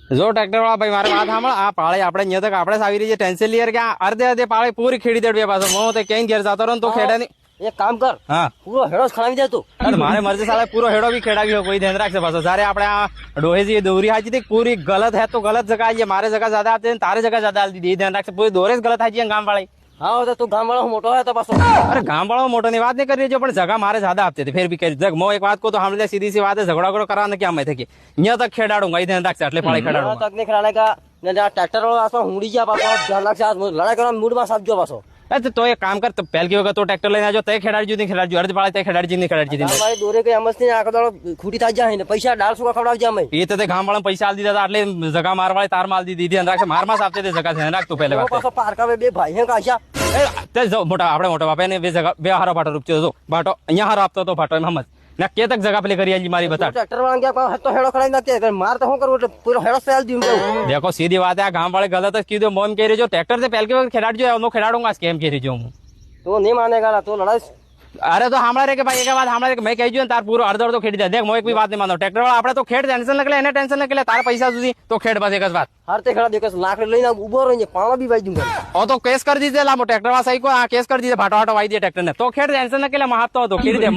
જો ટ્રેક્ટર વાળા ભાઈ મારે વાત સાંભળ આ પાળે આપણે અહીંયા તક આપણે આવી રહી છે ટેન્શન લીયર કે અડધે અડધે પાળે પૂરી ખેડી દેડવી પાછો હું તો ક્યાંય ઘેર જતો રહું તો ખેડા ની એક કામ કર, હા પૂરો હેડો ખણાવી દે તું. અરે મારે મરજી સાલા પૂરો હેડો બી ખેડાવી કોઈ ધ્યાન રાખશે પાછો જયારે આપણે આ ડોહેજી દોરી હાજી હતી પૂરી ગલત હે તો ગલત જગह आइए મારે जगह ज्यादा आते हैं तारे जगह ज्यादा आती थी ध्यान રાખશે પૂરી દોરે જ ગલત હાજી ગામ વાળી હા તો તું ગામ વાળો મોટો હોય તો પાછો. અરે ગામ વાળો મોટો ની વાત નહીં કરી રહ્યો પણ જગह મારે ज्यादा આપતી હતી ફેર બી કરી જગ મો એક વાત કો તો સાંભળી સીધી સી વાત ઝઘડા કરવાને ક્યાં મેં થકી અહીંયા તક ખેડાડું અહીં ધ્યાન રાખશે એટલે પાળી ખેડાડું તકને ખરાને કા ને આ ટ્રેક્ટર વાળો આસમાં હુંડી ગયા પાછો ધ્યાન રાખશે. આ લડાઈ કરવાનો મૂડમાં સાપજો પાછો. તો એક કામ કર પહેલ की વખત તો ટ્રેક્ટર લઈને આવજો તે ખેડાડજો નહીં ખેડાડજો અડધ પાળે તે ખેડાડજી નહીં ખેડાડજી મારી દોરે કઈ એમ જ નહીં આખો દાડો ખૂટી થાય જાય ને પૈસા 150 ખવડાવજે અમે. એ તો ગામ વાળા પૈસા આલી દીધા એટલે જગા મારવાળી તાર માલ દીધી ધ્યાન રાખશે મારમાં આપતે તે જગા ધ્યાન રાખતું પહેલે વાત પાછો પારકા બે ભાઈ હે કાશા તે જો મોટા આપણે મોટા બાપા ને બે જગા બે હારો પાટો રૂપચો જો બાટો અહીંયા હારો આપતો તો પાટો એમ જ ને કે તક જગા પેલી કરી આલી મારી બતા ટ્રેક્ટર વાળા ગયા તો હેડો ખડાઈ નાખે માર તો શું કરવું એટલે પૂરો હેડો સેલ દીધું. देखो सीधी बात है गांव वाले गलत है कीधो मोम कह रही जो ट्रैक्टर से पहले के वक्त खेलाड़ो है उनको खेलाड़ूंगा स्कैम कह रही जो हूँ તો નહીં માનેગા તો લડાઈ. अरे तो हमारे रे के भाई एक बात हमारे मैं कही जो तार पूरो अर्धो तो खेड़ी दे देख मैं एक भी बात नहीं मानो ट्रैक्टर वाला આપણે તો ખેડ ટેન્શન લખલે એને ટેન્શન લખલે તાર પૈસા સુધી તો ખેડ બસ એક જ વાત હારતે ખડા દેખસ લાખ લઈને ઉભો રહીને પાણા બી વાઈ દઉંગા. ઓ તો કેસ कर दीजिए लामो ट्रैक्टर वाला सही को केस कर दीजिए भाटो भाटो वाई दिए ट्रैक्टर ने तो खेड टेंशन लखले मैं हाथ तो खेड़ी दे